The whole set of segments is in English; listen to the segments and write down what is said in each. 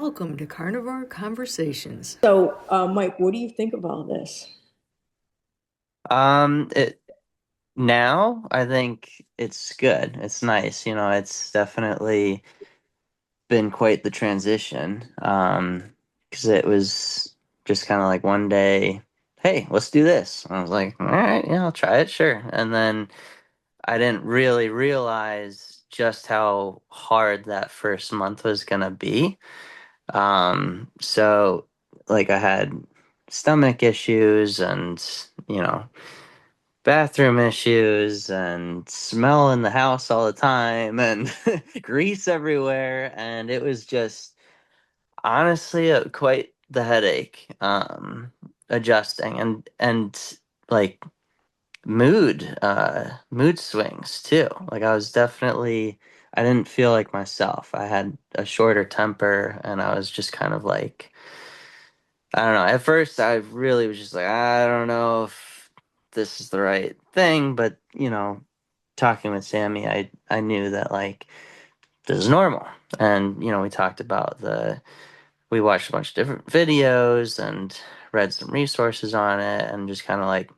Welcome to Carnivore Conversations. So, Mike, what do you think of all this? It now I think it's good. It's nice. It's definitely been quite the transition. Because it was just kind of like one day, hey, let's do this. I was like, all right, yeah, I'll try it, sure. And then I didn't really realize just how hard that first month was gonna be. So like I had stomach issues and, you know, bathroom issues and smell in the house all the time and grease everywhere. And it was just honestly quite the headache, adjusting and like mood swings too. Like I didn't feel like myself. I had a shorter temper and I was just kind of like, I don't know. At first, I really was just like, I don't know if this is the right thing, but talking with Sammy, I knew that like this is normal, and we talked about we watched a bunch of different videos and read some resources on it, and just kind of like,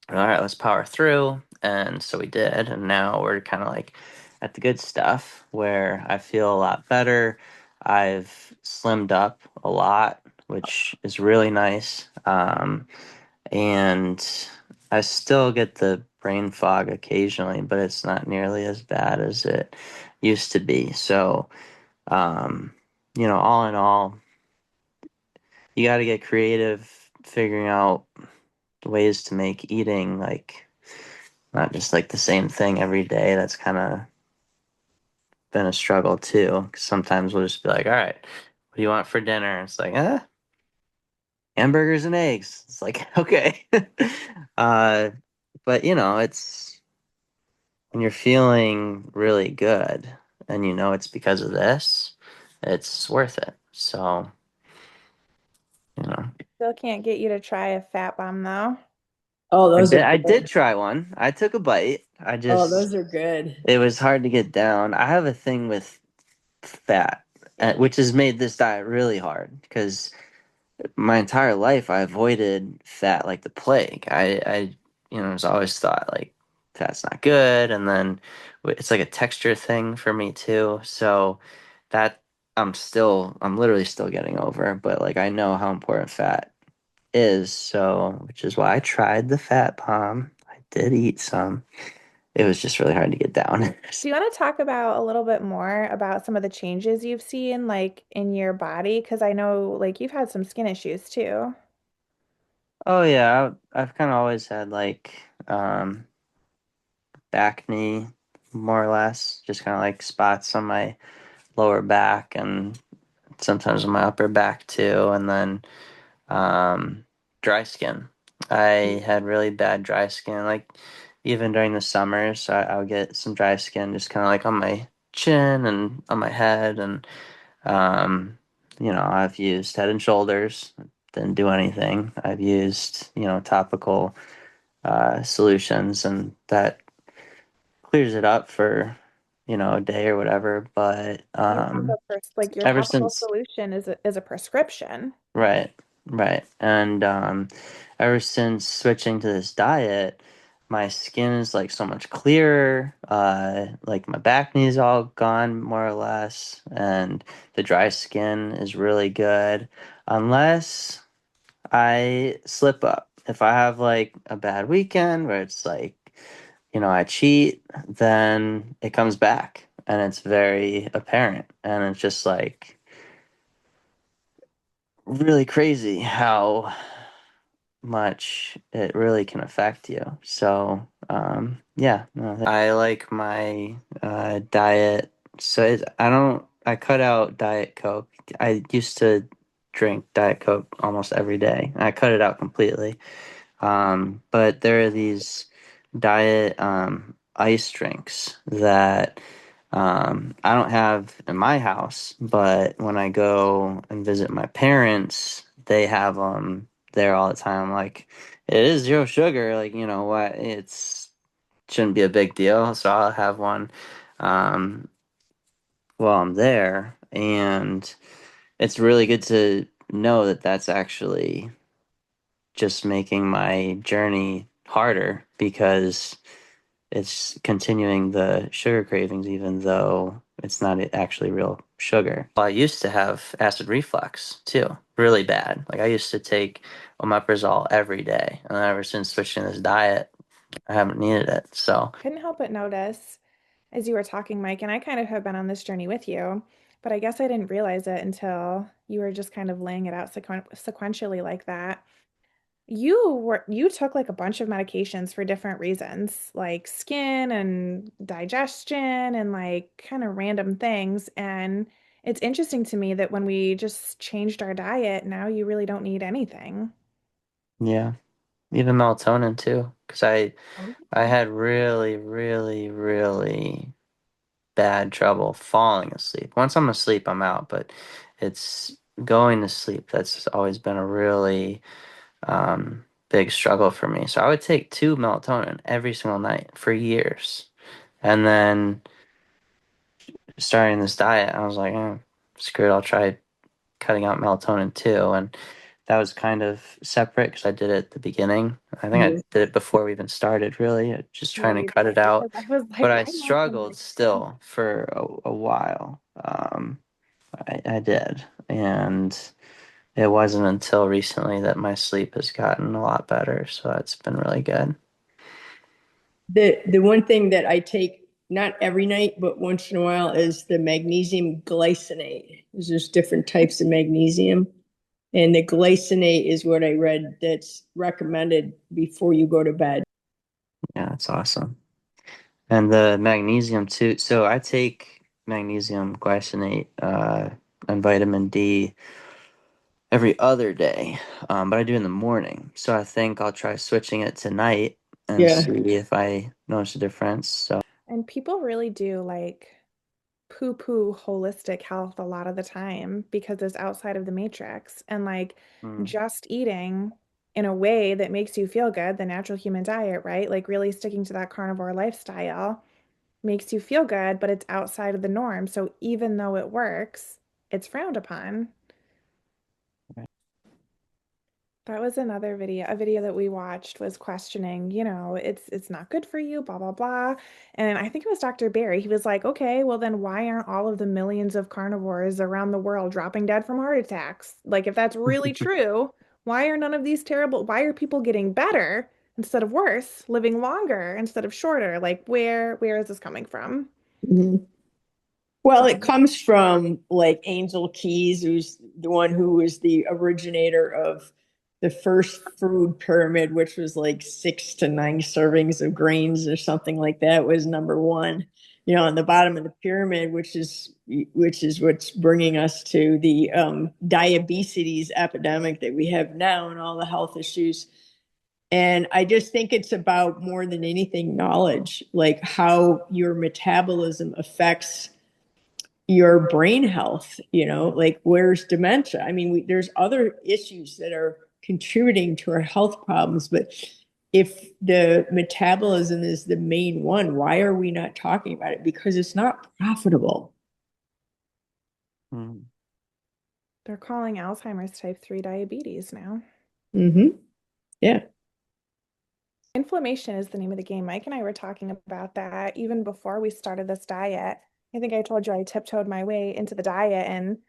all right, let's power through, and so we did, and now we're kind of like at the good stuff where I feel a lot better. I've slimmed up a lot, which is really nice. And I still get the brain fog occasionally, but it's not nearly as bad as it used to be. So, um, all in all, you got to get creative figuring out ways to make eating like not just like the same thing every day. That's kind of been a struggle too. 'Cause sometimes we'll just be like, all right, what do you want for dinner? It's like, hamburgers and eggs. It's like, okay. uh, but it's when you're feeling really good and it's because of this, it's worth it. So, you know, Still can't get you to try a fat bomb though. Oh, I those are did, I did good. try one. I took a bite. Oh, those are good. It was hard to get down. I have a thing with fat, which has made this diet really hard because my entire life I avoided fat like the plague. I was always thought like fat's not good, and then it's like a texture thing for me too. So that I'm literally still getting over, but like I know how important fat is, so which is why I tried the fat palm. I did eat some. It was just really hard to get down. Do you want to talk about a little bit more about some of the changes you've seen like in your body? Because I know like you've had some skin issues too. Oh yeah, I've kind of always had like back knee, more or less, just kind of like spots on my lower back and sometimes on my upper back too, and then um, dry skin. I had really bad dry skin, like even during the summers, I would get some dry skin just kind of like on my chin and on my head, and um, I've used Head and Shoulders, didn't do anything. I've used topical solutions, and that clears it up for a day or whatever. But You have a like your ever topical since solution is a prescription. right, right, and ever since switching to this diet, my skin is like so much clearer. Like my back knee is all gone more or less, and the dry skin is really good, unless I slip up. If I have like a bad weekend where it's like I cheat, then it comes back and it's very apparent. And it's just like really crazy how much it really can affect you. So, yeah, no, I like my diet. So I cut out Diet Coke. I used to drink Diet Coke almost every day. I cut it out completely. But there are these diet ice drinks that I don't have in my house, but when I go and visit my parents, they have them there all the time. Like, it is zero sugar. Like, you know what? Shouldn't be a big deal. So I'll have one um, while I'm there. And it's really good to know that that's actually just making my journey harder because it's continuing the sugar cravings, even though it's not actually real sugar. Well, I used to have acid reflux too, really bad. Like I used to take omeprazole every day, and then ever since switching this diet, I haven't needed it. So, Couldn't help but notice as you were talking, Mike, and I kind of have been on this journey with you, but I guess I didn't realize it until you were just kind of laying it out sequentially like that. You took like a bunch of medications for different reasons, like skin and digestion and like kind of random things. And it's interesting to me that when we just changed our diet, now you really don't need anything. yeah, even melatonin too, because I Okay. had really, really, really bad trouble falling asleep. Once I'm asleep, I'm out, but it's going to sleep that's always been a really big struggle for me. So I would take two melatonin every single night for years. And then starting this diet, I was like, screw it, I'll try cutting out melatonin too. And that was kind of separate because I did it at the beginning. I think I Mhm. did it before we even started, really, just trying to Really cut it did because out. I was But like, I why not the struggled medication? still for a while. I did. And it wasn't until recently that my sleep has gotten a lot better. So that's been really good. The one thing that I take not every night, but once in a while is the magnesium glycinate. There's different types of magnesium. And the glycinate is what I read that's recommended before you go to bed. Yeah, that's awesome. And the magnesium too. So I take magnesium glycinate and vitamin D every other day, but I do in the morning. So I think I'll try switching it tonight and Yeah. see if I notice a difference. So, And people really do like poo-poo holistic health a lot of the time because it's outside of the matrix. And like mm, just eating in a way that makes you feel good, the natural human diet, right? Like really sticking to that carnivore lifestyle makes you feel good, but it's outside of the norm. So even though it works, it's frowned upon. That was another video. A video that we watched was questioning, it's not good for you, blah blah blah. And I think it was Dr. Barry. He was like, "Okay, well then why aren't all of the millions of carnivores around the world dropping dead from heart attacks? Like if that's really true, why are none of these terrible, why are people getting better instead of worse, living longer instead of shorter? Like where is this coming from?" Mhm. Well, So, it comes from like Angel Keys, who's the one who was the originator of the first food pyramid, which was like 6 to 9 servings of grains or something like that, was number one. On the bottom of the pyramid, which is what's bringing us to the diabetes epidemic that we have now and all the health issues. And I just think it's about more than anything knowledge, like how your metabolism affects your brain health, like where's dementia? I mean, there's other issues that are contributing to our health problems, but if the metabolism is the main one, why are we not talking about it? Because it's not profitable. mm, they're calling Alzheimer's type 3 diabetes now. Mm-hmm. Yeah. Inflammation is the name of the game. Mike and I were talking about that even before we started this diet. I think I told you I tiptoed my way into the diet, and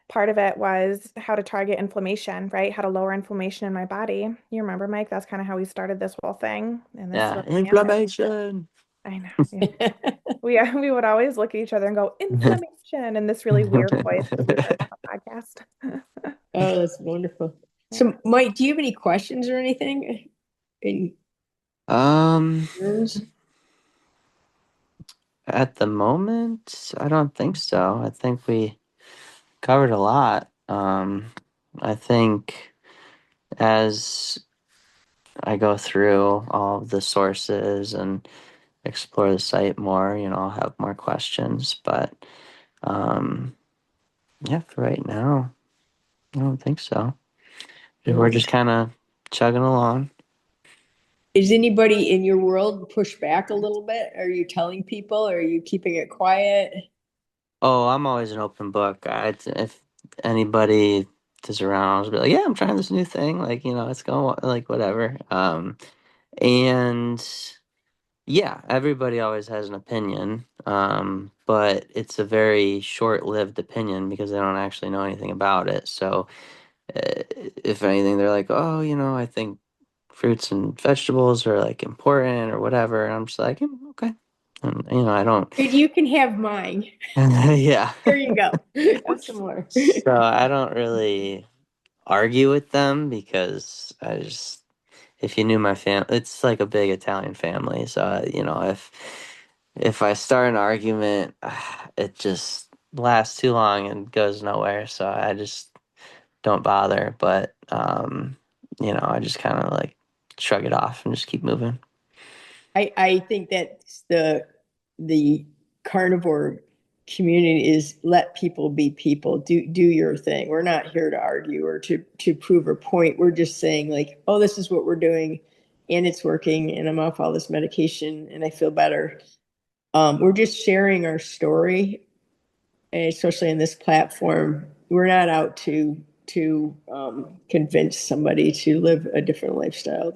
part of it was how to target inflammation, right? How to lower inflammation in my body. You remember, Mike? That's kind of how we started this whole thing, and this is yeah, where we landed. inflammation. I know. Yeah. We would always look at each other and go, inflammation, in this really weird voice because we did it on a podcast. Oh, that's wonderful. Yeah. So, Mike, do you have any questions or anything? Any um, concerns? at the moment, I don't think so. I think we covered a lot. I think as I go through all of the sources and explore the site more, I'll have more questions. But um, yeah, for right now, I don't think so. We're just kind of chugging along. Is anybody in your world push back a little bit? Are you telling people? Or are you keeping it quiet? Oh, I'm always an open book. If anybody is around, I'll just be like, yeah, I'm trying this new thing. Like, it's going like whatever. And yeah, everybody always has an opinion. But it's a very short-lived opinion because they don't actually know anything about it. So if anything, they're like, oh, I think fruits and vegetables are like important or whatever. And I'm just like, okay. And, I don't, And you can have mine. yeah. Here you go. Have some more. So I don't really argue with them because if you knew my family, it's like a big Italian family. So, if I start an argument, it just lasts too long and goes nowhere. So I just don't bother. But, I just kind of like shrug it off and just keep moving. I think that the carnivore community is let people be people. Do your thing. We're not here to argue or to prove a point. We're just saying like, oh, this is what we're doing, and it's working, and I'm off all this medication, and I feel better. We're just sharing our story, and especially in this platform. We're not out to convince somebody to live a different lifestyle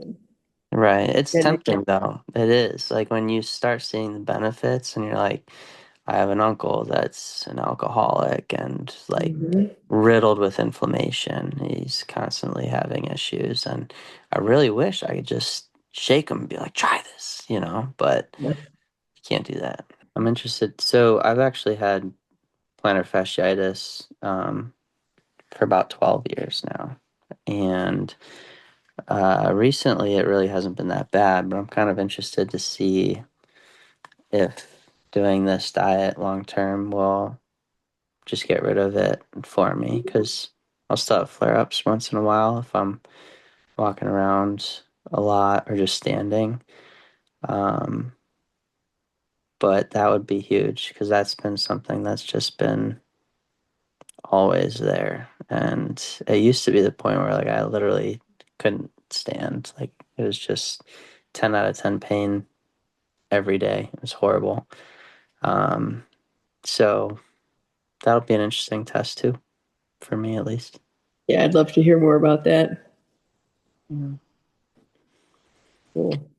Right. It's than they tempting though. It is. Like when you start seeing the benefits and you're like, I have an uncle that's an alcoholic and like Mhm. riddled with inflammation. He's constantly having issues. And I really wish I could just shake him and be like, try this, but Yeah. you can't do that. I'm interested. So I've actually had plantar fasciitis for about 12 years now. And recently it really hasn't been that bad, but I'm kind of interested to see if doing this diet long term will just get rid of it for me because I'll still have flare ups once in a while if I'm walking around a lot or just standing. Um, but that would be huge because that's been something that's just been always there. And it used to be the point where like I literally couldn't stand. Like it was just 10 out of 10 pain every day. It was horrible. Um, so that'll be an interesting test too, for me at least. Yeah, I'd love to hear more about that. Yeah. Cool.